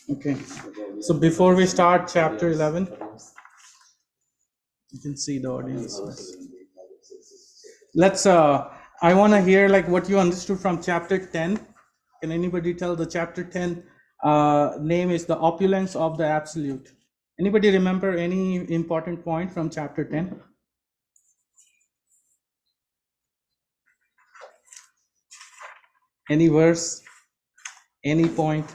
Okay, so before we start chapter 11, you can see the audience. Let's, I want to hear like what you understood from chapter 10. Can anybody tell the chapter 10 name is the opulence of the absolute? Anybody remember any important point from chapter 10? Any verse, any point?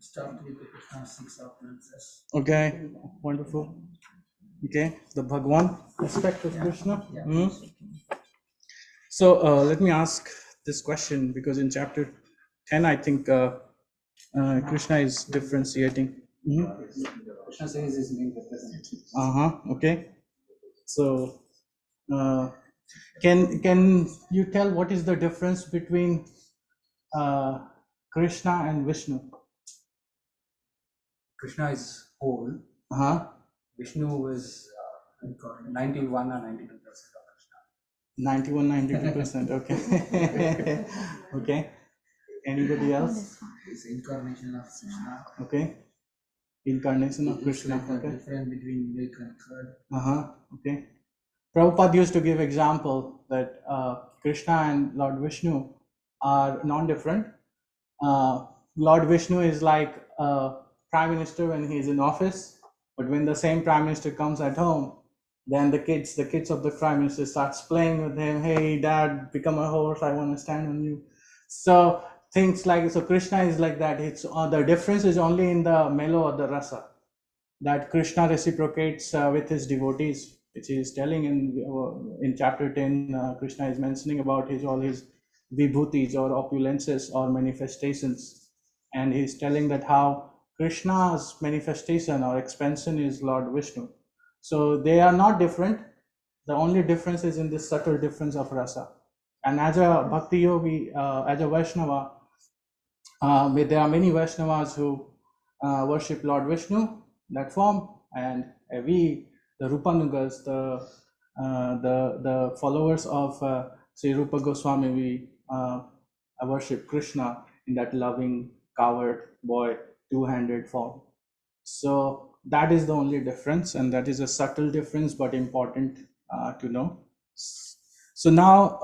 Start with the Krishna 6 opulences. Okay, wonderful. Okay, the Bhagwan aspect of Krishna. Yeah. So let me ask this question, because in chapter 10, I think Krishna is differentiating. Krishna says his main representative. Okay. So can you tell what is the difference between Krishna and Vishnu? Krishna is whole. Vishnu is 91 or 92% of Krishna. 91, 92%. Okay. Okay. Anybody else? It's incarnation of Krishna. Okay. Incarnation of Krishna. Like Okay. Different between milk and curd. Okay. Prabhupada used to give example that Krishna and Lord Vishnu are non-different. Lord Vishnu is like a prime minister when he's in office, but when the same prime minister comes at home, then the kids of the prime minister starts playing with him. Hey, dad, become a horse. I want to stand on you. So things like, so Krishna is like that. It's the difference is only in the melo or the rasa, that Krishna reciprocates with his devotees, which he is telling in chapter 10. Krishna is mentioning about all his vibhutis or opulences or manifestations, and he's telling that how Krishna's manifestation or expansion is Lord Vishnu. So they are not different. The only difference is in this subtle difference of rasa. And as a bhakti yogi, as a Vaishnava, there are many Vaishnavas who worship Lord Vishnu, that form, and we, the Rupanugas, the followers of Sri Rupa Goswami, we worship Krishna in that loving, coward boy, two-handed form. So that is the only difference, and that is a subtle difference, but important to know. So now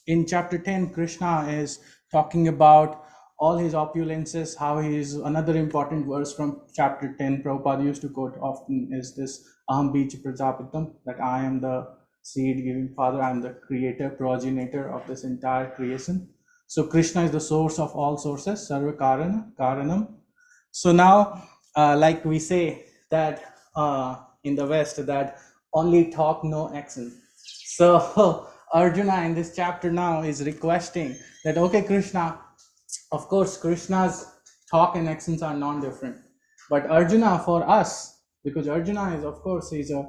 in chapter 10, Krishna is talking about all his opulences, how he is. Another important verse from chapter 10, Prabhupada used to quote often, is this Aham Bija Prajapitam, that I am the seed giving father, I am the creator, progenitor of this entire creation. So Krishna is the source of all sources, Sarva Karanam. So now, like we say that in the West, that only talk, no action. So Arjuna in this chapter now is requesting that, okay, Krishna, of course, Krishna's talk and actions are non-different. But Arjuna, for us, because Arjuna is, of course, he's a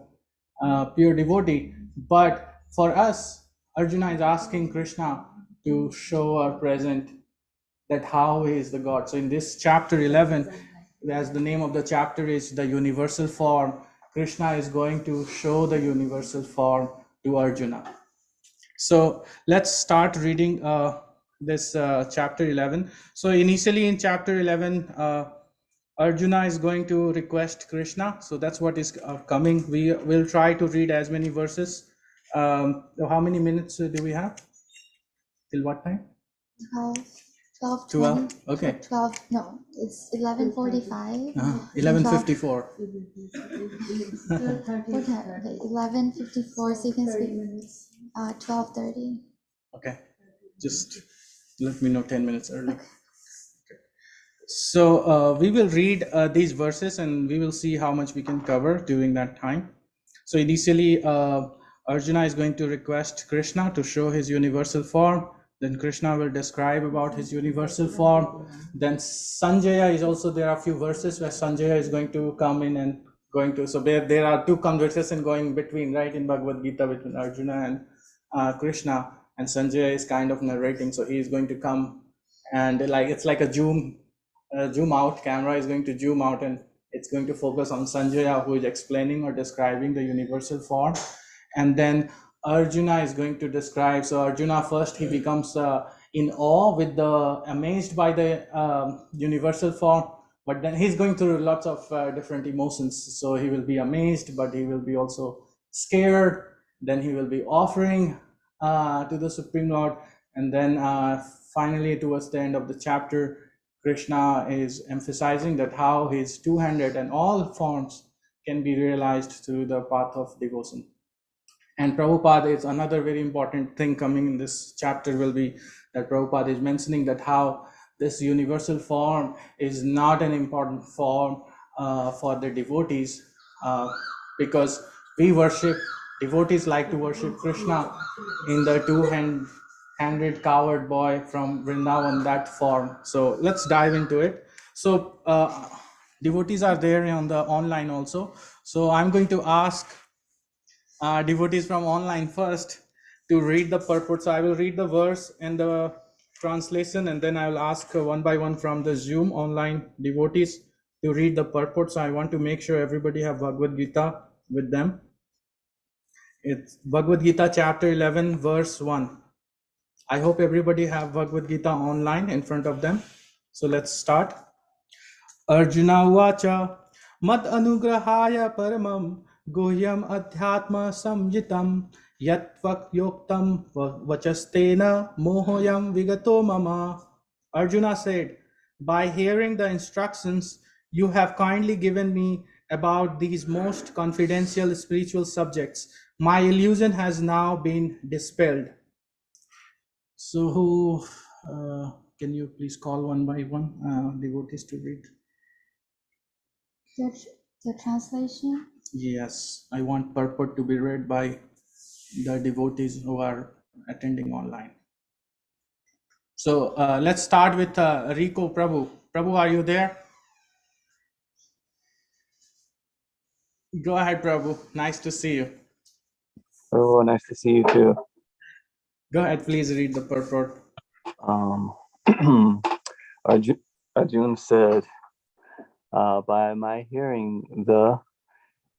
pure devotee, but for us, Arjuna is asking Krishna to show or present that how he is the God. So in this chapter 11, as the name of the chapter is the universal form, Krishna is going to show the universal form to Arjuna. So let's start reading this chapter 11. So initially in chapter 11, Arjuna is going to request Krishna. So that's what is coming. We will try to read as many verses. How many minutes do we have? Till what time? 12, 12. Okay. 12. No, it's 11:45. 11:54. What time? Okay, 11:54. So you can speak 12:30. Okay. Just let me know 10 minutes early. Okay. So we will read these verses and we will see how much we can cover during that time. So initially, Arjuna is going to request Krishna to show his universal form. Then Krishna will describe about his universal form. Then Sanjaya is also, there are a few verses where Sanjaya is going to come in and going to, so there are two conversations going between, right, in Bhagavad Gita between Arjuna and Krishna, and Sanjaya is kind of narrating. So he is going to come and like, it's like a zoom out, camera is going to zoom out and it's going to focus on Sanjaya, who is explaining or describing the universal form. And then Arjuna is going to describe. So Arjuna first, he becomes in awe with the amazed by the universal form, but then he's going through lots of different emotions. So he will be amazed, but he will be also scared. Then he will be offering to the Supreme Lord, and then finally towards the end of the chapter, Krishna is emphasizing that how his two-handed and all forms can be realized through the path of devotion. And Prabhupada is another very important thing coming in this chapter will be that Prabhupada is mentioning that how this universal form is not an important form for the devotees, because we worship, devotees like to worship Krishna in the two-handed coward boy from Vrindavan, that form. So let's dive into it. So devotees are there on the online also. So I'm going to ask devotees from online first to read the purport. So I will read the verse and the translation, and then I will ask one by one from the Zoom online devotees to read the purport. So I want to make sure everybody have Bhagavad Gita with them. It's Bhagavad Gita chapter 11 verse 1. I hope everybody have Bhagavad Gita online in front of them. So let's start. Arjuna Vacha Mad Anugrahaya Paramam Guhyam Adhyatma Samjitam Yatvak Yoktam Vachastena Mohoyam Vigato Mama. Arjuna said, by hearing the instructions you have kindly given me about these most confidential spiritual subjects, my illusion has now been dispelled. So who can you please call one by one devotees to read? The translation? Yes, I want purport to be read by the devotees who are attending online. So let's start with Rico Prabhu. Prabhu, are you there? Go ahead, Prabhu. Nice to see you. Oh, nice to see you too. Go ahead, please read the purport. Arjun said, by my hearing the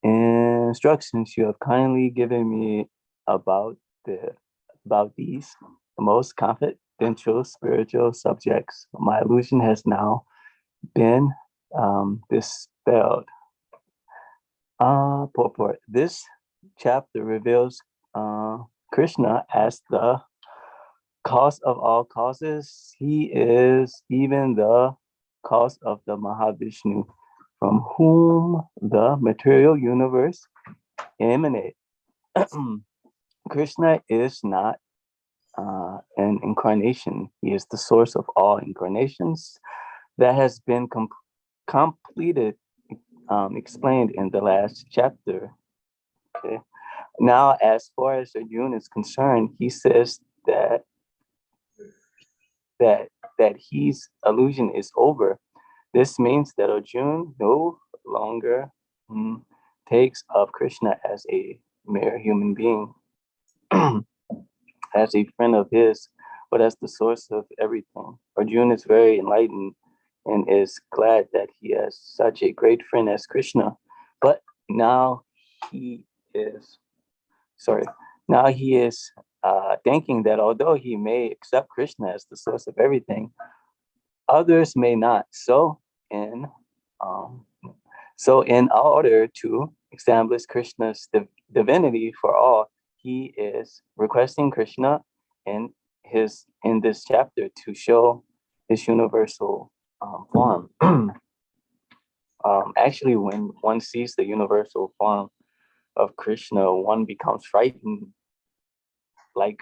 instructions you have kindly given me about these most confidential spiritual subjects, my illusion has now been dispelled. Purport. This chapter reveals Krishna as the cause of all causes. He is even the cause of the Mahavishnu, from whom the material universe emanates. Krishna is not an incarnation. He is the source of all incarnations. That has been completed, explained in the last chapter. Okay. Now, as far as Arjuna is concerned, he says that his illusion is over. This means that Arjuna no longer takes of Krishna as a mere human being, as a friend of his, but as the source of everything. Arjuna is very enlightened and is glad that he has such a great friend as Krishna. But now he is thinking that although he may accept Krishna as the source of everything, others may not. So in order to establish Krishna's divinity for all, he is requesting Krishna in this chapter to show his universal form. Actually, when one sees the universal form of Krishna, one becomes frightened, like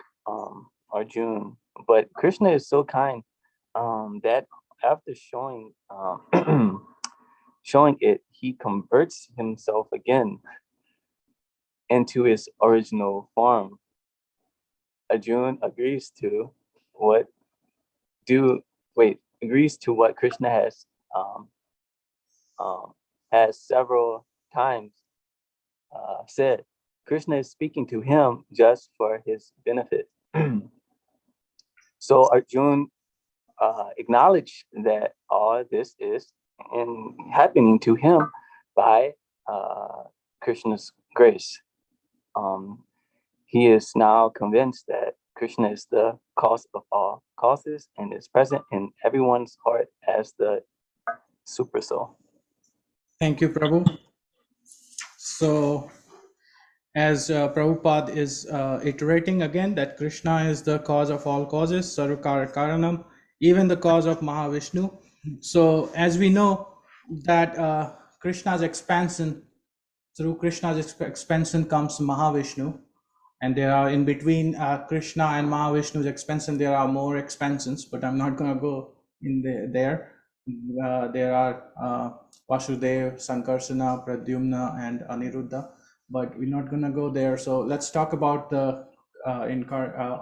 Arjuna. But Krishna is so kind that after showing it, he converts himself again into his original form. Arjuna agrees to what Krishna has several times said. Krishna is speaking to him just for his benefit. So Arjuna acknowledged that all this is happening to him by Krishna's grace. He is now convinced that Krishna is the cause of all causes and is present in everyone's heart as the super soul. Thank you, Prabhu. So, as Prabhupada is iterating again that Krishna is the cause of all causes, Sarukara Karanam, even the cause of Mahavishnu. So, as we know that Krishna's expansion, through Krishna's expansion comes Mahavishnu, and there are in between Krishna and Mahavishnu's expansion, there are more expansions, but I'm not going to go in there. There are Vasudev, Sankarsana, Pradyumna, and Aniruddha, but we're not going to go there. So let's talk about the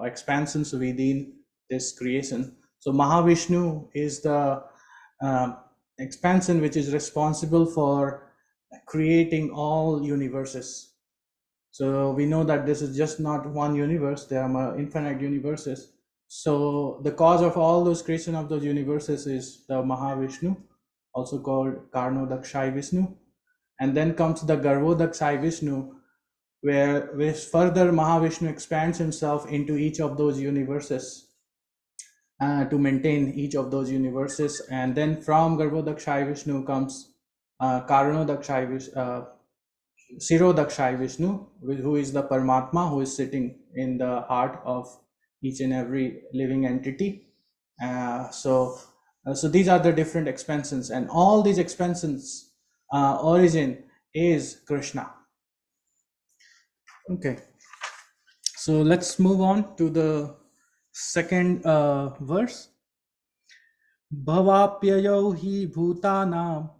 expansions within this creation. So Mahavishnu is the expansion which is responsible for creating all universes. So we know that this is just not one universe, there are infinite universes. So the cause of all those creation of those universes is the Mahavishnu, also called Karnodakshai Vishnu. And then comes the Garvodakshai Vishnu, where further Mahavishnu expands himself into each of those universes to maintain each of those universes. And then from Garvodakshai Vishnu comes Karanodakshai Vishnu, Sirodakshai Vishnu, who is the Paramatma, who is sitting in the heart of each and every living entity. So these are the different expansions, and all these expansions origin is Krishna. Okay, so let's move on to the second verse. Bhavapyayo hi bhutanam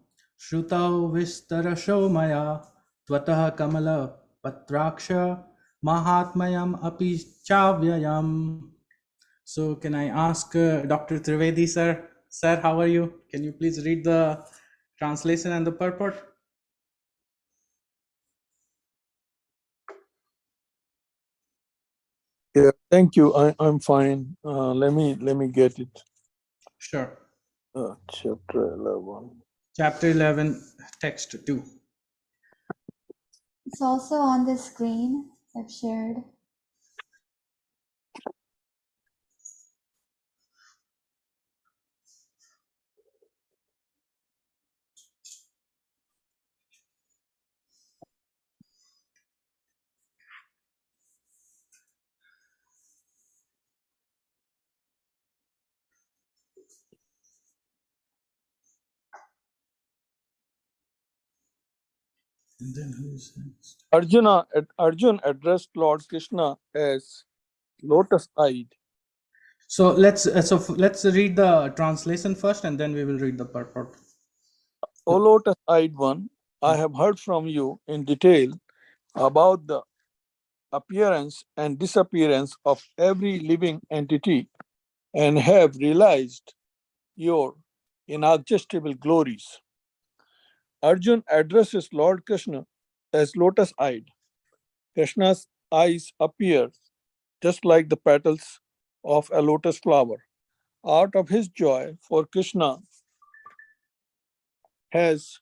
Shrutau vistarasho maya Tvataha kamala patraksha Mahatmayam api chavyayam. So can I ask Dr. Trivedi sir? Sir, how are you? Can you please read the translation and the purport? Yeah, thank you. I'm fine. Let me get it. Sure. Chapter 11. Chapter 11, text 2. It's also on the screen I've shared. And then who is next? Arjun addressed Lord Krishna as lotus-eyed. So let's read the translation first, and then we will read the purport. O lotus-eyed one, I have heard from you in detail about the appearance and disappearance of every living entity and have realized your inexhaustible glories. Arjun addresses Lord Krishna as lotus-eyed. Krishna's eyes appear just like the petals of a lotus flower. Out of his joy, for Krishna has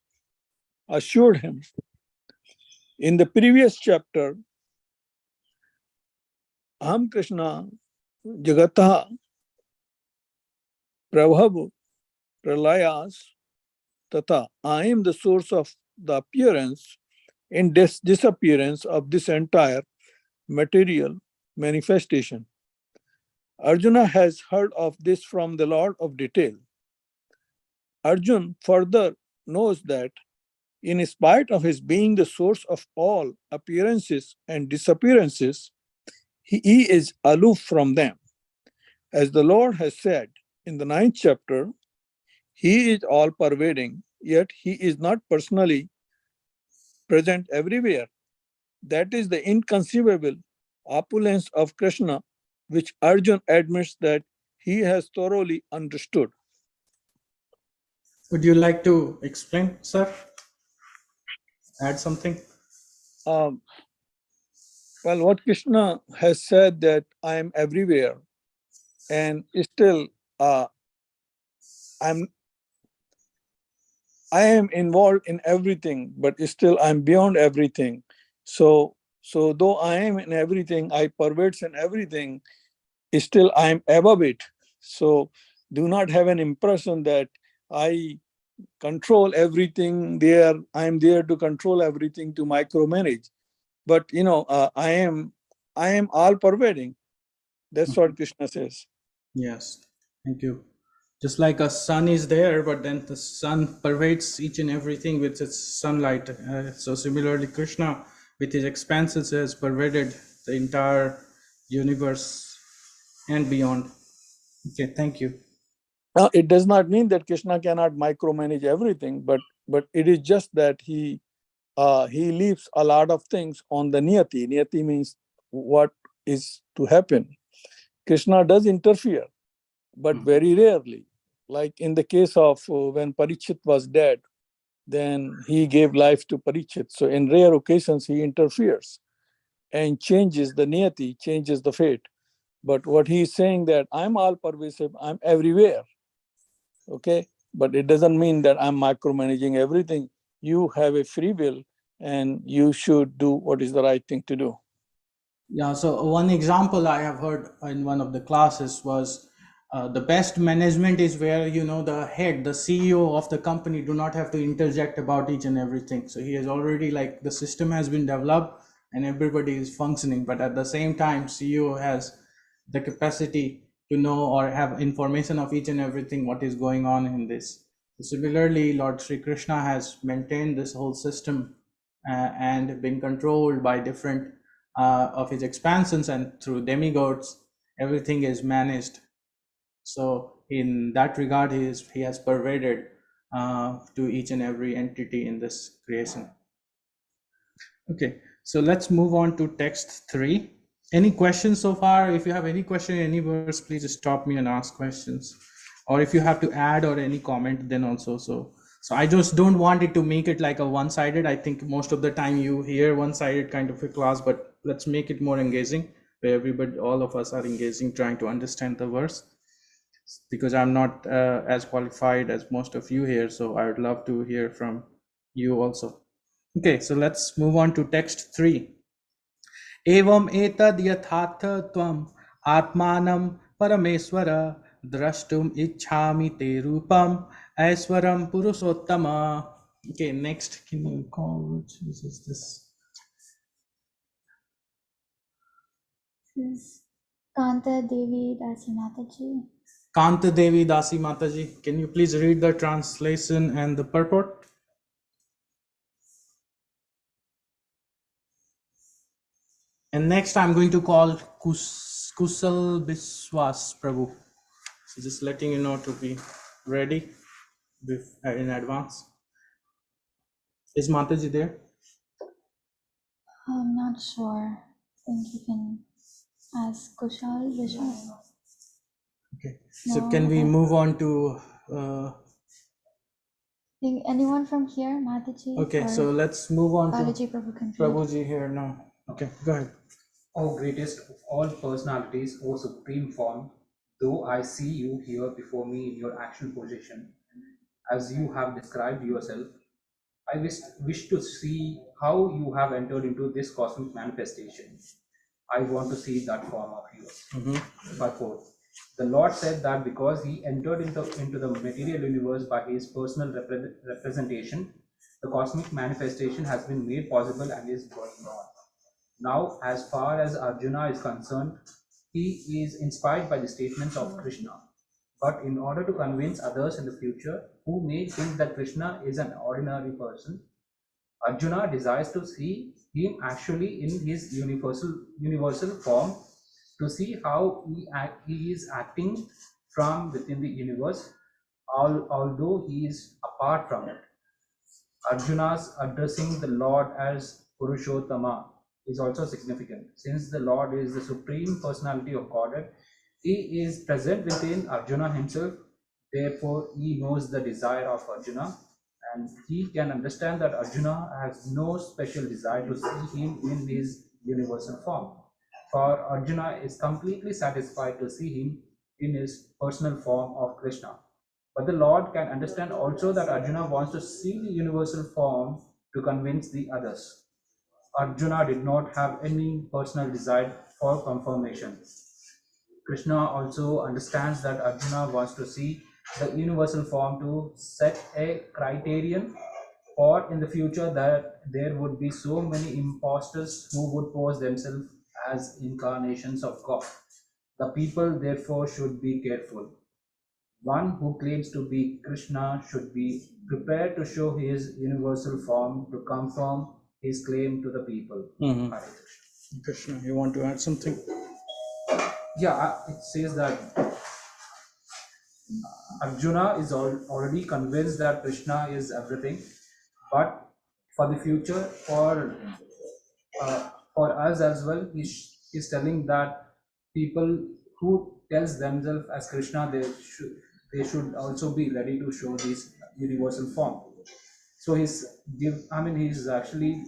assured him. In the previous chapter, Aham Krishna Jagataha Prabhavu Pralayas Tata, I am the source of the appearance and disappearance of this entire material manifestation. Arjuna has heard of this from the Lord of detail. Arjun further knows that in spite of his being the source of all appearances and disappearances, he is aloof from them. As the Lord has said in the 9th chapter, he is all pervading, yet he is not personally present everywhere. That is the inconceivable opulence of Krishna, which Arjun admits that he has thoroughly understood. Would you like to explain, sir? Add something? Well, what Krishna has said that I am everywhere, and still I am involved in everything, but still I'm beyond everything. So though I am in everything, I pervades in everything. still I am above it. So do not have an impression that I control everything there. I am there to control everything, to micromanage. But I am all pervading. That's what Krishna says. Yes, thank you. Just like a sun is there, but then the sun pervades each and everything with its sunlight. So similarly, Krishna, with his expanses, has pervaded the entire universe and beyond. Okay, thank you. Now, it does not mean that Krishna cannot micromanage everything, but it is just that he leaves a lot of things on the niyati. Niyati means what is to happen. Krishna does interfere, but very rarely. Like in the case of when Parikshit was dead, then he gave life to Parikshit. So in rare occasions, he interferes and changes the niyati, changes the fate. But what he is saying that I'm all pervasive, I'm everywhere. Okay, but it doesn't mean that I'm micromanaging everything. You have a free will and you should do what is the right thing to do. Yeah, so one example I have heard in one of the classes was the best management is where the head, the CEO of the company do not have to interject about each and everything. So he has already, like, the system has been developed and everybody is functioning, but at the same time CEO has the capacity to know or have information of each and everything what is going on in this. So similarly, Lord Sri Krishna has maintained this whole system and been controlled by different of his expansions, and through demigods everything is managed. So in that regard, he has pervaded to each and every entity in this creation. Okay, so let's move on to text 3. Any questions so far? If you have any question in any verse, please just stop me and ask questions, or if you have to add or any comment, then also. So I just don't want it to make it like a one-sided. I think most of the time you hear one-sided kind of a class, but let's make it more engaging, where everybody, all of us, are engaging, trying to understand the verse, because I'm not as qualified as most of you here, so I would love to hear from you also. Okay, so let's move on to text 3. Evam etad yathatha tvam atmanam parameswara drashtum ichhami te rupam aiswaram purushottama. Okay, next, can you call, which is this? This is Kanta Devi Dasi Mataji. Kanta Devi Dasi Mataji, can you please read the translation and the purport? And next I'm going to call Kusal Biswas Prabhu. So just letting you know to be ready in advance. Is Mataji there? I'm not sure. I think you can ask Kushal Vishwas. Okay. So No, can we okay. move on to Think anyone from here, Mataji? okay, or so let's move on to Balaji Prabhu can read. Prabhuji here now. Okay, go ahead. O greatest of all personalities, O supreme form, though I see you here before me in your action position, as you have described yourself, I wish to see how you have entered into this cosmic manifestation. I want to see that form of yours. Purport. The Lord said that because he entered into the material universe by his personal representation, the cosmic manifestation has been made possible and is going on. Now, as far as Arjuna is concerned, he is inspired by the statements of Krishna. But in order to convince others in the future who may think that Krishna is an ordinary person, Arjuna desires to see him actually in his universal form, to see how he is acting from within the universe, although he is apart from it. Arjuna's addressing the Lord as Purushottama is also significant. Since the Lord is the supreme personality of Godhead, he is present within Arjuna himself. Therefore, he knows the desire of Arjuna, and he can understand that Arjuna has no special desire to see him in his universal form. For Arjuna is completely satisfied to see him in his personal form of Krishna. But the Lord can understand also that Arjuna wants to see the universal form to convince the others. Arjuna did not have any personal desire for confirmation. Krishna also understands that Arjuna wants to see the universal form to set a criterion for in the future that there would be so many impostors who would pose themselves as incarnations of God. The people therefore should be careful. One who claims to be Krishna should be prepared to show his universal form to confirm his claim to the people. Mhm. Hare Krishna. Krishna, you want to add something? Yeah, it says that Arjuna is already convinced that Krishna is everything, but for the future, for us as well, he's telling that people who tells themselves as Krishna, they should also be ready to show this universal form. So he's actually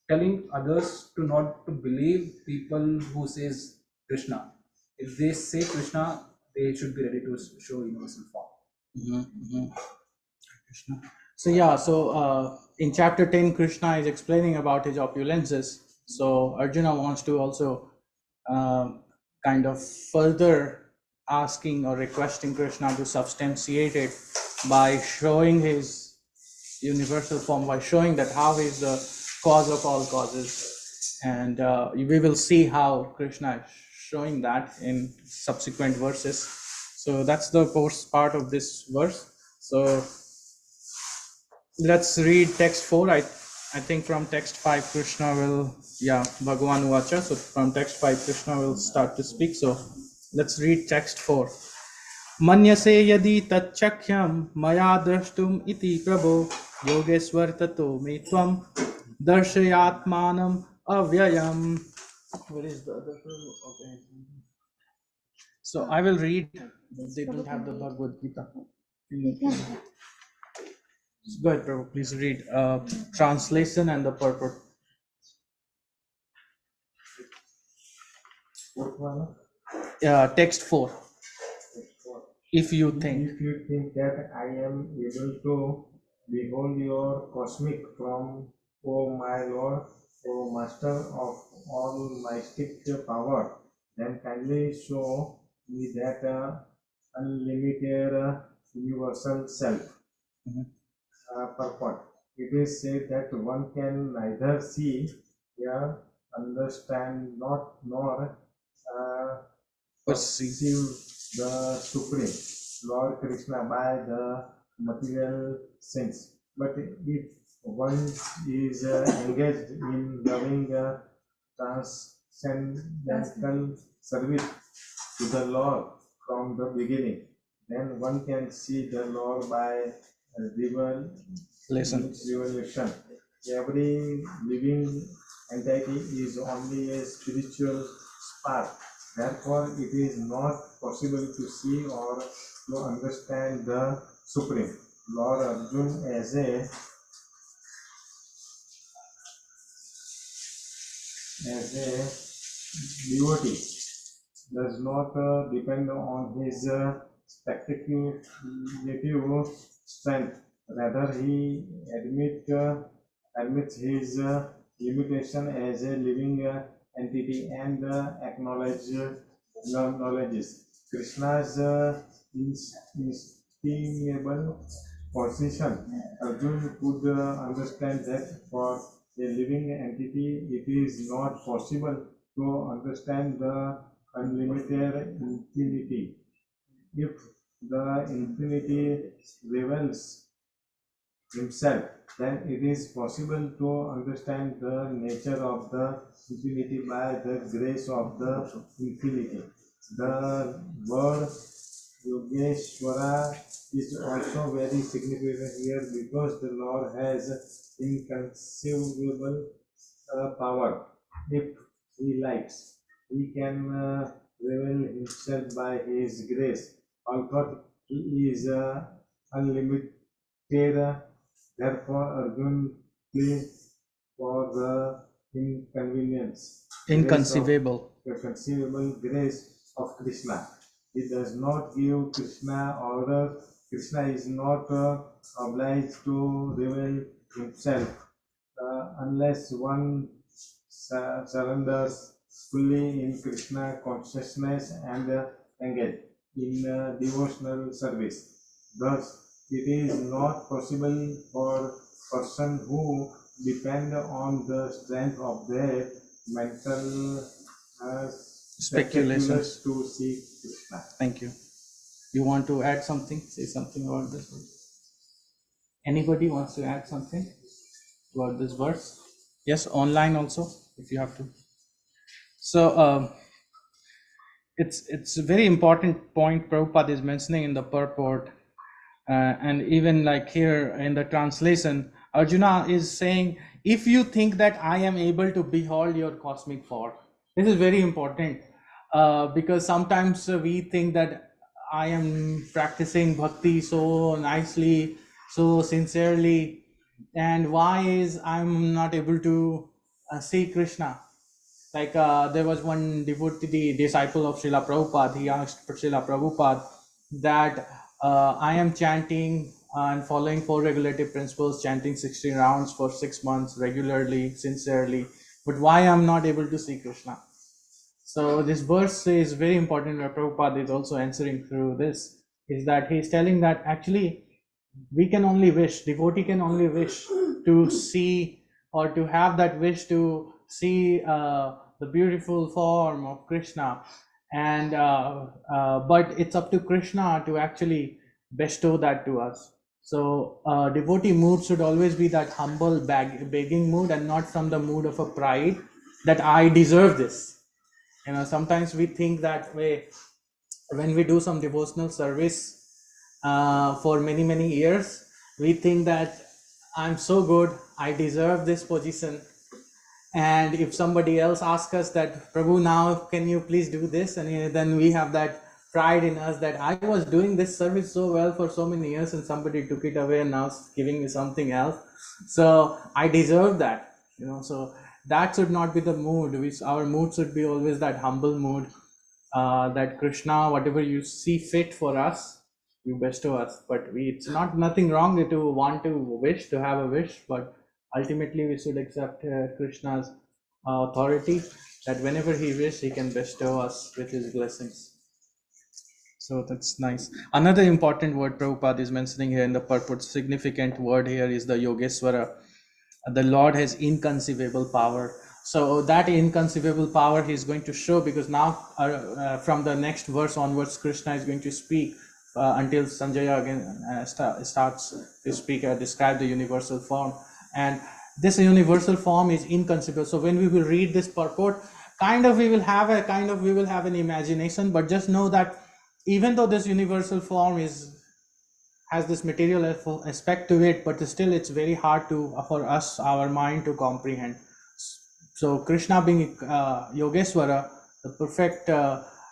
telling others to not to believe people who says Krishna. If they say Krishna, they should be ready to show universal form. Krishna. So yeah, in chapter 10, Krishna is explaining about his opulences. So Arjuna wants to also kind of further asking or requesting Krishna to substantiate it by showing his universal form, by showing that how he is the cause of all causes. And we will see how Krishna is showing that in subsequent verses. So that's the first part of this verse. So let's read text 4. I think from text 5 Krishna will, Bhagavan Uvacha. So from text 5 Krishna will start to speak. So let's read text 4. मन्यसे यदि तच्चख्यं मया द्रष्टुम् इति प्रभो योगेश्वर ततो मे त्वं दर्शयात्मानम् अव्ययम्. Where is the other? Okay. So I will read. They don't have the Bhagavad Gita. Go ahead, Prabhu. Please read translation and the purport. Text 4. If you think. If you think that I am able to behold your cosmic form, O my Lord, O Master of all mystic power, then kindly show me that unlimited universal self. Purport. It is said that one can neither see, hear, understand, nor perceive the Supreme Lord Krishna by the material sense. But if one is engaged in loving transcendental service to the Lord from the beginning, then one can see the Lord by revelation. Every living entity is only a spiritual spark. Therefore, it is not possible to see or to understand the Supreme Lord Arjuna as a devotee does not depend on his speculative strength. Rather, he admits his limitation as a living entity and acknowledges Krishna's inestimable position. Arjuna could understand that for a living entity it is not possible to understand the unlimited infinity. If the infinity reveals himself, then it is possible to understand the nature of the infinity by the grace of the infinity. The word Yogeshwara is also very significant here because the Lord has inconceivable power. If he likes, he can reveal himself by his grace. Although he is unlimited, therefore Arjuna pleads for the Inconceivable. conceivable grace of Krishna. He does not give Krishna order. Krishna is not obliged to reveal himself unless one surrenders fully in Krishna consciousness and engage in devotional service. Thus, it is not possible for person who depend on the strength of their mental Speculations. spectaculars to see Krishna. Thank you. You want to add something? Say something about this one. Anybody wants to add something about this verse? Yes, online also, if you have to. So it's a very important point Prabhupada is mentioning in the purport, and even like here in the translation, Arjuna is saying, if you think that I am able to behold your cosmic form, this is very important, because sometimes we think that I am practicing bhakti so nicely, so sincerely, and why is I'm not able to see Krishna? Like there was one devotee, the disciple of Srila Prabhupada, he asked Srila Prabhupada that I am chanting and following four regulative principles, chanting 60 rounds for 6 months regularly, sincerely, but why I'm not able to see Krishna? So this verse is very important, where Prabhupada is also answering through this, is that he's telling that actually we can only wish, devotee can only wish to see, or to have that wish to see the beautiful form of Krishna, and but it's up to Krishna to actually bestow that to us. So devotee mood should always be that humble begging mood, and not from the mood of a pride that I deserve this. Sometimes we think that way when we do some devotional service for many years. We think that I'm so good, I deserve this position, and if somebody else asks us that, Prabhu, now can you please do this, and then we have that pride in us that I was doing this service so well for so many years, and somebody took it away and now it's giving me something else, so I deserve that. So that should not be the mood. Our mood should be always that humble mood, that Krishna, whatever you see fit for us, you bestow us. But it's not nothing wrong to want to wish, to have a wish, but ultimately we should accept Krishna's authority, that whenever he wishes, he can bestow us with his blessings. So that's nice. Another important word Prabhupada is mentioning here in the purport, significant word here is the Yogeshwara. The Lord has inconceivable power. So that inconceivable power he is going to show, because now from the next verse onwards, Krishna is going to speak until Sanjaya again starts to speak, describe the universal form. And this universal form is inconceivable. So when we will read this purport, we will have an imagination, but just know that even though this universal form has this material aspect to it, but still it's very hard for us, our mind, to comprehend. So Krishna being Yogeshwara, the perfect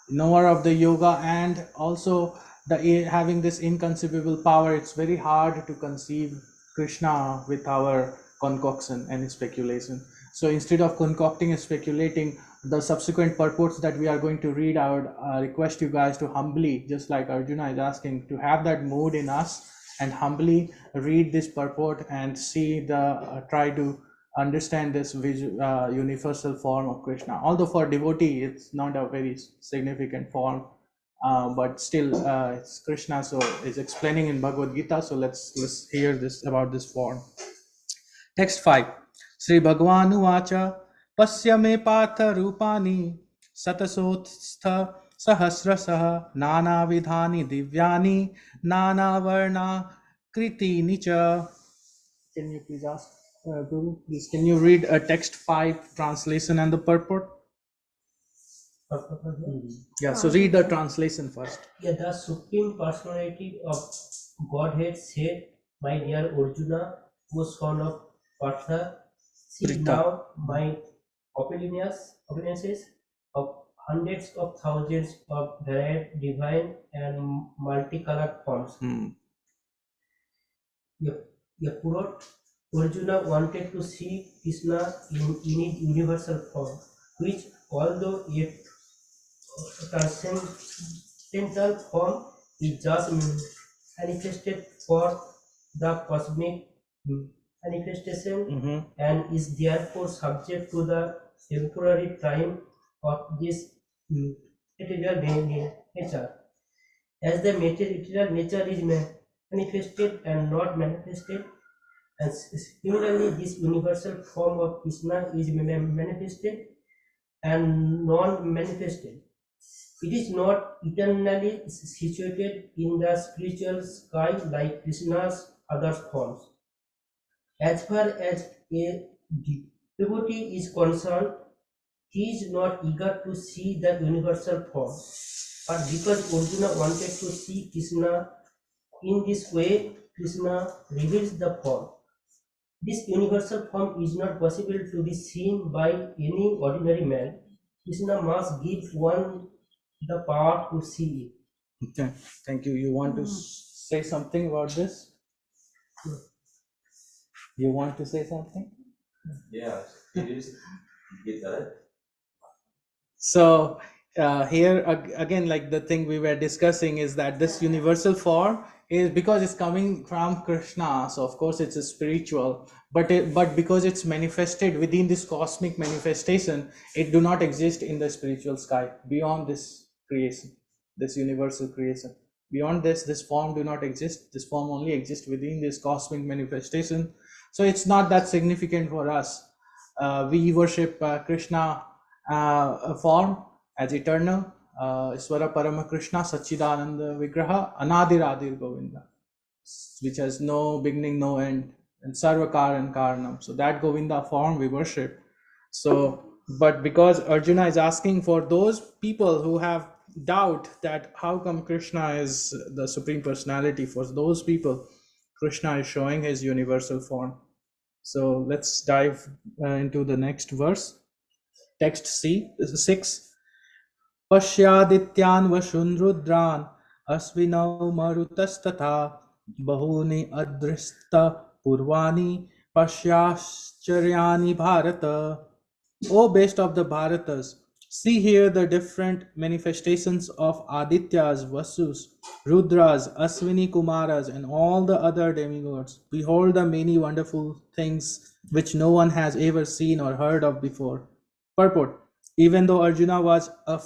knower of the yoga, and also having this inconceivable power, it's very hard to conceive Krishna with our concoction and speculation. So instead of concocting and speculating the subsequent purports that we are going to read, I would request you guys to humbly, just like Arjuna is asking, to have that mood in us and humbly read this purport and see try to understand this universal form of Krishna. Although for devotee, it's not a very significant form, but still it's Krishna, so it's explaining in Bhagavad Gita. So let's hear this about this form. Text 5. Sri Bhagavan Uvacha Pasya me Partha Rupani Satasotstha Sahasrasah Nana Vidhani Divyani Nana Varna Kriti Nicha. Can you please ask Guru, please, can you read text 5 translation and the purport? Yeah, so read the translation first. Yeah, the Supreme Personality of Godhead said, my dear Arjuna, O son of Partha, see Prita. now my opinions of hundreds of thousands of varied divine and multicolored forms. Purot Arjuna wanted to see Krishna in his universal form, which, although yet transcendental form, is just manifested for the cosmic manifestation and is therefore subject to the temporary time of this material nature. As the material nature is manifested and not manifested, and similarly, this universal form of Krishna is manifested and non-manifested. It is not eternally situated in the spiritual sky like Krishna's other forms. As far as a devotee is concerned, he is not eager to see the universal form. But because Arjuna wanted to see Krishna in this way, Krishna reveals the form. This universal form is not possible to be seen by any ordinary man. Krishna must give one the power to see it. Okay, thank you. You want to say something about this? You want to say something? Yeah, it is. Get that? So here again, like the thing we were discussing is that this universal form is because it's coming from Krishna, so of course it's a spiritual, but because it's manifested within this cosmic manifestation, it do not exist in the spiritual sky beyond this creation, this universal creation. Beyond this form do not exist. This form only exists within this cosmic manifestation. So it's not that significant for us. We worship Krishna form as eternal, Swara Parama Krishna Sachidananda Vigraha Anadiradir Govinda, which has no beginning, no end, and Sarvakar and Karanam. So that Govinda form we worship. So, but because Arjuna is asking for those people who have doubt that how come Krishna is the Supreme Personality, for those people, Krishna is showing his universal form. So let's dive into the next verse. Text C, this is 6. Pashyadityan vashun rudran asvinau marutastatha bahuni adrista purvani pasyascharani bharata. O best of the Bharatas, see here the different manifestations of Adityas, Vasus, Rudras, Aswini Kumaras, and all the other demigods. Behold the many wonderful things which no one has ever seen or heard of before. Purport. Even though Arjuna was a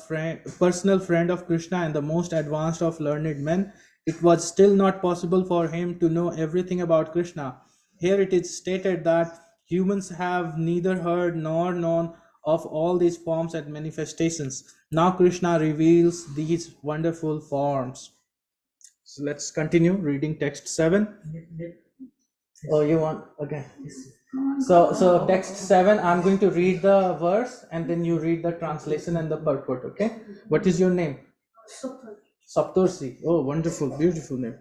personal friend of Krishna and the most advanced of learned men, it was still not possible for him to know everything about Krishna. Here it is stated that humans have neither heard nor known of all these forms and manifestations. Now Krishna reveals these wonderful forms. So let's continue reading text 7. Oh, you want? Okay. So text 7, I'm going to read the verse and then you read the translation and the purport, okay? What is your name? Saptorsi. Oh, wonderful, beautiful name.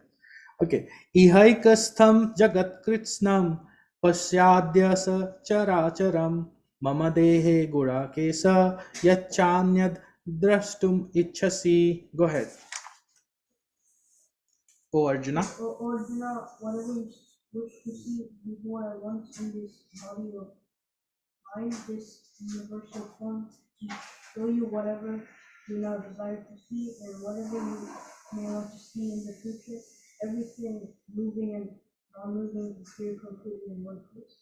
Okay. Ihaikastham jagat kritsnam pasyadya sa characharam mama dehe gura kesa yachanyad drashtum ichhasi. Go ahead. Oh, Arjuna. O Arjuna, whatever you wish to see before I once in this body of mine, this universal form, to show you whatever you now desire to see and whatever you may want to see in the future, everything moving and non-moving appear completely in one place.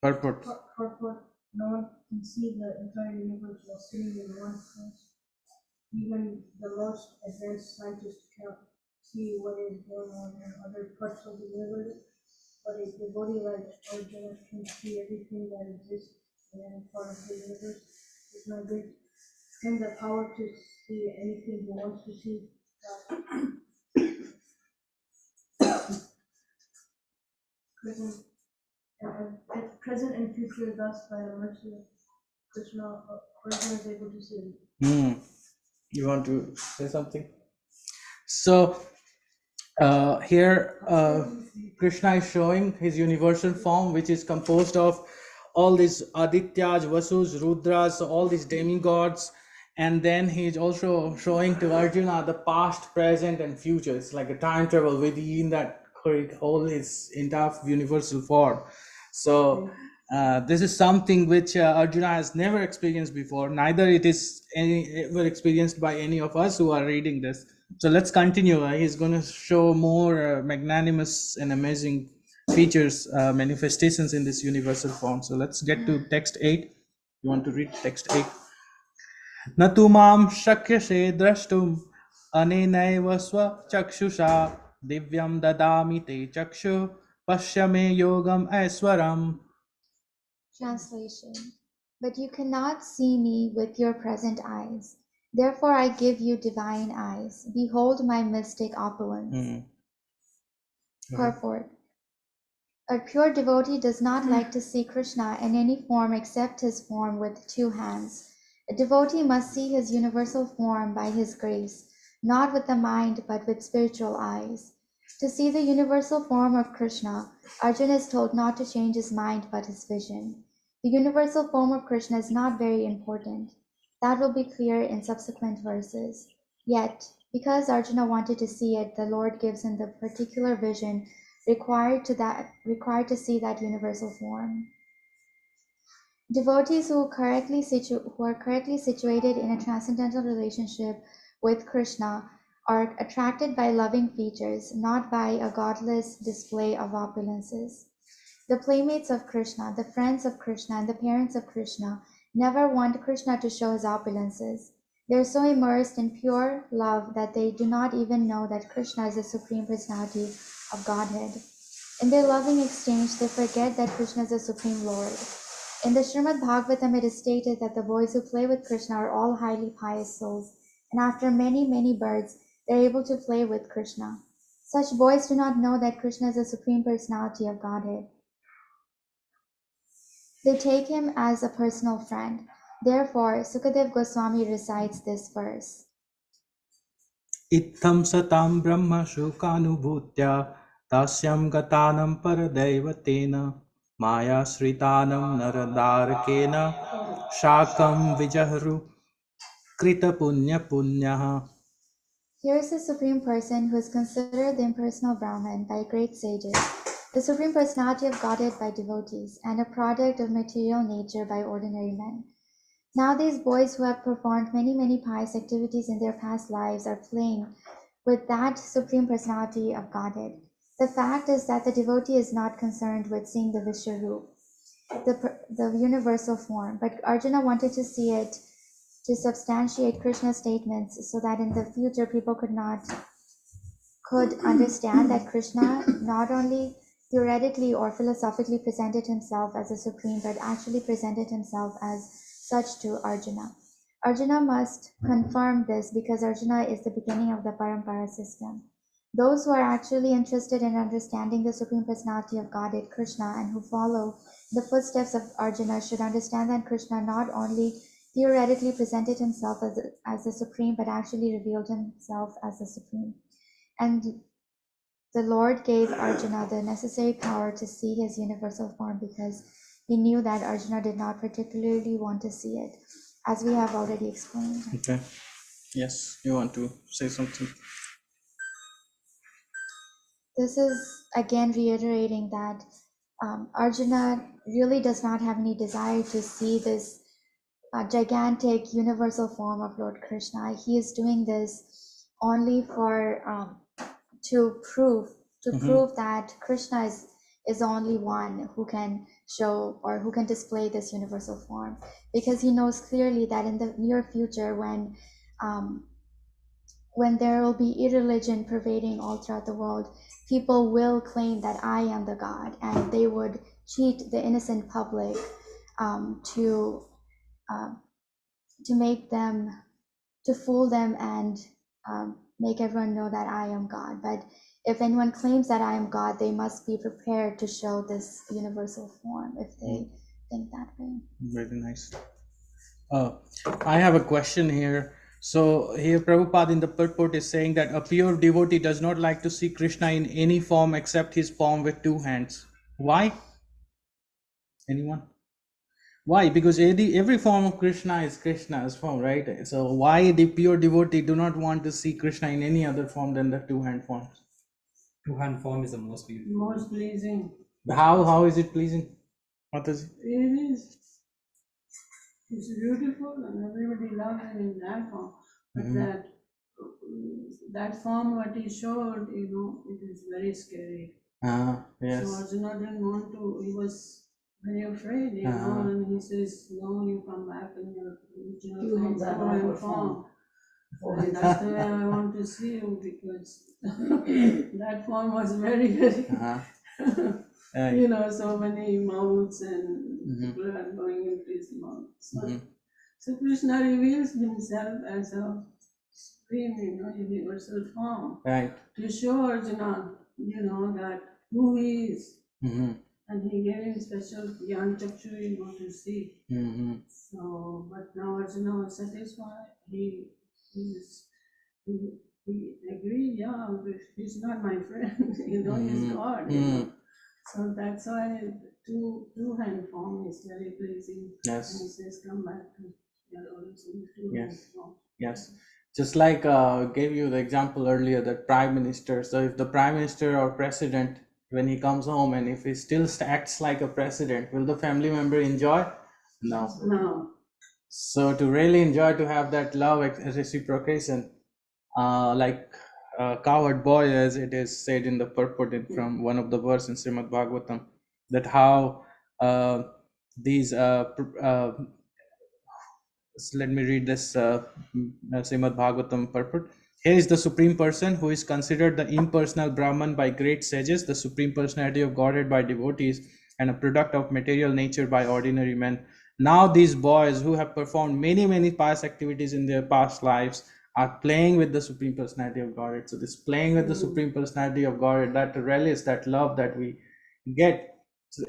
Purport. Purport, no one can see the entire universe while sitting in one place. Even the most advanced scientists cannot see what is going on in other parts of the universe, but a devotee like Arjuna can see everything that exists in any part of the universe. It's not gives him the power to see anything he wants to see. Present and future, thus by the mercy of Krishna, Arjuna is able to see. You want to say something? So here Krishna is showing his universal form, which is composed of all these Adityas, Vasus, Rudras, all these demigods, and then he is also showing to Arjuna the past, present, and future. It's like a time travel within that whole his entire universal form. So this is something which Arjuna has never experienced before. Neither it is ever experienced by any of us who are reading this. So let's continue. He's going to show more magnanimous and amazing features, manifestations in this universal form. So let's get to text 8. You want to read text 8? Natumam shakyase drashtum अनेनैव स्वचक्षुषा दिव्यं ददामि ते चक्षु पश्य मे योगम ऐश्वरम्. Translation. But you cannot see me with your present eyes. Therefore I give you divine eyes. Behold my mystic opulence. Purport. A pure devotee does not like to see Krishna in any form except his form with two hands. A devotee must see his universal form by his grace, not with the mind but with spiritual eyes. To see the universal form of Krishna, Arjuna is told not to change his mind but his vision. The universal form of Krishna is not very important. That will be clear in subsequent verses. Yet, because Arjuna wanted to see it, the Lord gives him the particular vision required to see that universal form. Devotees who are correctly situated in a transcendental relationship with Krishna are attracted by loving features, not by a godless display of opulences. The playmates of Krishna, the friends of Krishna, and the parents of Krishna never want Krishna to show his opulences. They are so immersed in pure love that they do not even know that Krishna is the Supreme Personality of Godhead. In their loving exchange, they forget that Krishna is the Supreme Lord. In the Srimad Bhagavatam, it is stated that the boys who play with Krishna are all highly pious souls, and after many, many births, they are able to play with Krishna. Such boys do not know that Krishna is the Supreme Personality of Godhead. They take him as a personal friend. Therefore, Sukadev Goswami recites this verse. इत्थं सतां ब्रह्म शोकानुभूत्या दास्यं गतानं परदैवतेन मायाश्रितानं नरदारकेन शाकं विजहरु कृतपुण्यपुण्यः. Here is the Supreme Person who is considered the impersonal Brahman by great sages, the Supreme Personality of Godhead by devotees, and a product of material nature by ordinary men. Now these boys who have performed many, many pious activities in their past lives are playing with that Supreme Personality of Godhead. The fact is that the devotee is not concerned with seeing the Vishwarup, the universal form, but Arjuna wanted to see it to substantiate Krishna's statements so that in the future people could understand that Krishna not only theoretically or philosophically presented himself as a supreme, but actually presented himself as such to Arjuna. Arjuna must confirm this because Arjuna is the beginning of the Parampara system. Those who are actually interested in understanding the Supreme Personality of Godhead, Krishna, and who follow the footsteps of Arjuna should understand that Krishna not only theoretically presented himself as the Supreme, but actually revealed himself as the Supreme. And the Lord gave Arjuna the necessary power to see his universal form because he knew that Arjuna did not particularly want to see it, as we have already explained. Okay. Yes, you want to say something? This is again reiterating that Arjuna really does not have any desire to see this gigantic universal form of Lord Krishna. He is doing this only for to prove that Krishna is the only one who can show or who can display this universal form, because he knows clearly that in the near future when there will be irreligion pervading all throughout the world, people will claim that I am the God, and they would cheat the innocent public to fool them and make everyone know that I am God. But if anyone claims that I am God, they must be prepared to show this universal form if they think that way. Very nice. I have a question here. So here Prabhupada in the purport is saying that a pure devotee does not like to see Krishna in any form except his form with two hands. Why? Anyone? Why? Because every form of Krishna is Krishna's form, right? So why the pure devotee do not want to see Krishna in any other form than the two-hand forms? Two-hand form is the most beautiful. Most pleasing. How is it pleasing? What is it? It is. It's beautiful and everybody loves it in that form. But that form what he showed, it is very scary. Yes. So Arjuna didn't want to, he was very afraid, and he says, no, you come back in your original form. And that's the way I want to see him, because that form was very, very, you know, so many mouths and people are going into his mouth. So Krishna reveals himself as a supreme, you know, universal form, Right. to show Arjuna, you know, that who he is. And he gave him special Gyan Chakshu, you know, to see. So, but now Arjuna was satisfied. He agreed, yeah, he's not my friend, you know, he's God. You know? So that's why two-hand form is very pleasing. Yes. And he says, come back to your original two-hand form. Yes. Just like gave you the example earlier, that prime minister. So if the prime minister or president, when he comes home and if he still acts like a president, will the family member enjoy? No. No. So to really enjoy, to have that love reciprocation, like cowherd boy, as it is said in the purport from one of the verse in Srimad Bhagavatam, that how these so let me read this Srimad Bhagavatam purport. Here is the Supreme Person who is considered the impersonal Brahman by great sages, the Supreme Personality of Godhead by devotees, and a product of material nature by ordinary men. Now these boys who have performed many pious activities in their past lives are playing with the Supreme Personality of Godhead. So this playing with the Supreme Personality of Godhead, that relish, that love that we get,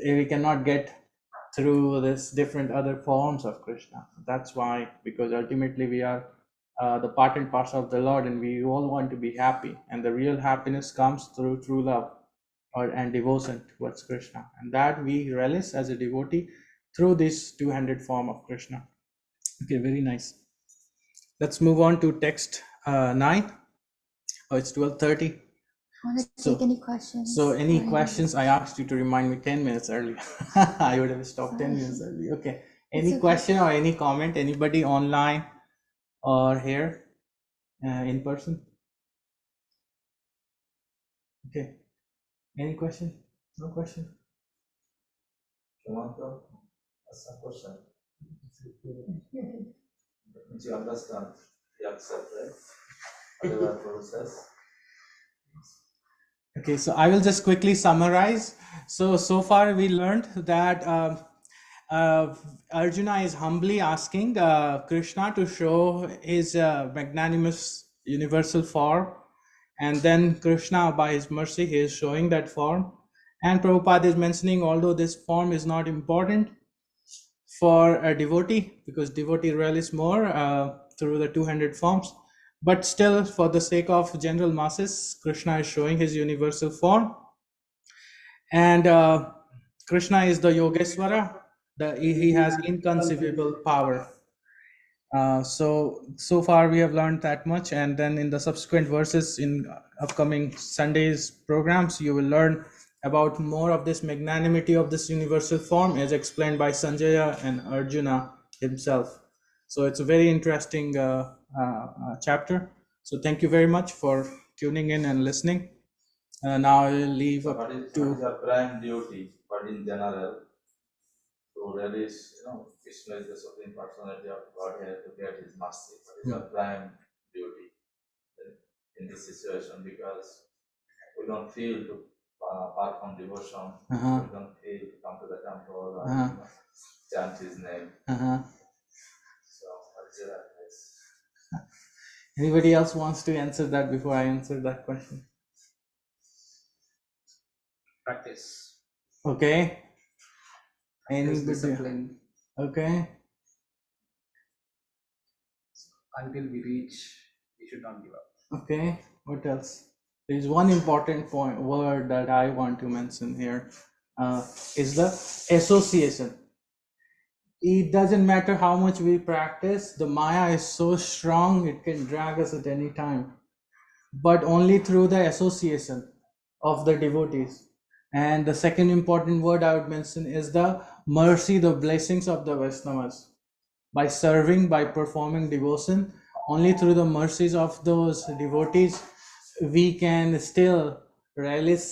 we cannot get through this different other forms of Krishna. That's why, because ultimately we are the part and parcel of the Lord, and we all want to be happy, and the real happiness comes through true love and devotion towards Krishna, and that we relish as a devotee through this two-handed form of Krishna. Okay, very nice. Let's move on to text 9. Oh, it's 12:30. Want to take any questions? So any or questions? I asked you to remind me 10 minutes early. I would have stopped 10 minutes early. Okay. Any okay. question or any comment? Anybody online or here in person? Okay. Any question? No question? Shemanta, that's a question. Did you understand the accept, right? Whatever Prabhu says. Okay, so I will just quickly summarize. So far we learned that Arjuna is humbly asking Krishna to show his magnanimous universal form, and then Krishna, by his mercy, he is showing that form. And Prabhupada is mentioning, although this form is not important for a devotee, because devotee relish more through the two-handed forms, but still, for the sake of general masses, Krishna is showing his universal form. And Krishna is the Yogeshwara, he has inconceivable power. So far we have learned that much, and then in the subsequent verses in upcoming Sundays programs, you will learn about more of this magnanimity of this universal form as explained by Sanjaya and Arjuna himself. So it's a very interesting chapter. So thank you very much for tuning in and listening. Now I will leave So up what is to a prime duty, but in general, to relish, Krishna is the Supreme Personality of Godhead to get his mercy. What is our prime duty in this situation? Because we don't feel to perform devotion, we don't feel to come to the temple or chant his name. So, what is your advice? Anybody else wants to answer that before I answer that question? Practice. Okay. Practice Anybody? discipline Okay. until we reach. We should not give up. Okay. What else? There is one important word that I want to mention here. Is the association. It doesn't matter how much we practice, the Maya is so strong it can drag us at any time, but only through the association of the devotees. And the second important word I would mention is the mercy, the blessings of the Vaishnavas. By serving, by performing devotion, only through the mercies of those devotees, we can still relish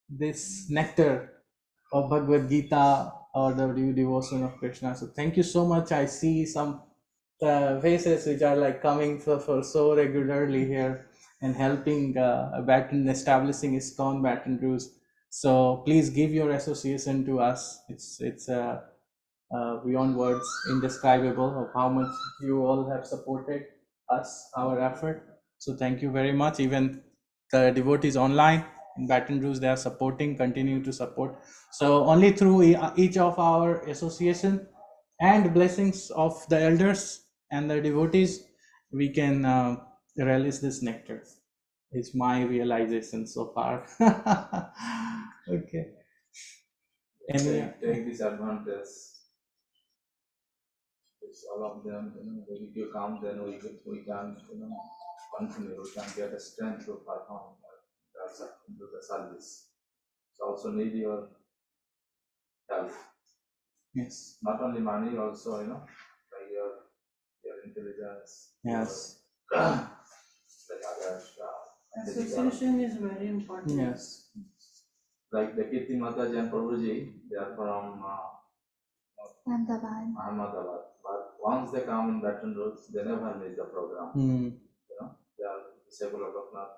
this nectar of Bhagavad Gita or the devotion of Krishna. So thank you so much. I see some faces which are like coming for so regularly here and helping Baton establishing ISKCON Baton Rouge. So please give your association to us. It's beyond words, indescribable of how much you all have supported us, our effort. So thank you very much. Even the devotees online in Baton Rouge, they are supporting, continue to support. So only through each of our association and blessings of the elders and the devotees, we can release this nectar. It's my realization so far. Okay. Take this advantage. It's all of them, if you come, then we can, continue, we can get a strength to perform into the service. So also need your help. Yes. Not only money, also, by your intelligence. Yes. Like others. Association is very important. Yes. Like the Kirti Mataji and Prabhuji, they are from Ahmedabad. But once they come in Baton Rouge, they never miss the program. They are disabled of not.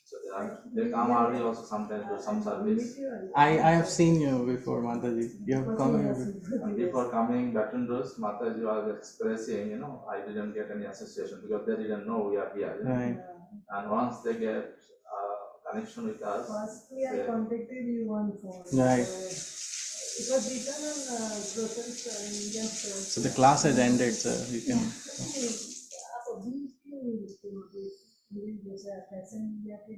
So they come early also sometimes to some service. I have seen you before, Mataji. You have come here before. And before coming Baton Rouge, Mataji was expressing, I didn't get any association because they didn't know we are here. Right. And once they get connection with us, Firstly, I contacted you on phone. Right. It was written on brochures Indian stores. So the class has ended, so you can. आप अभी क्यों नहीं लिखते हो? मुझे जैसे fashion India के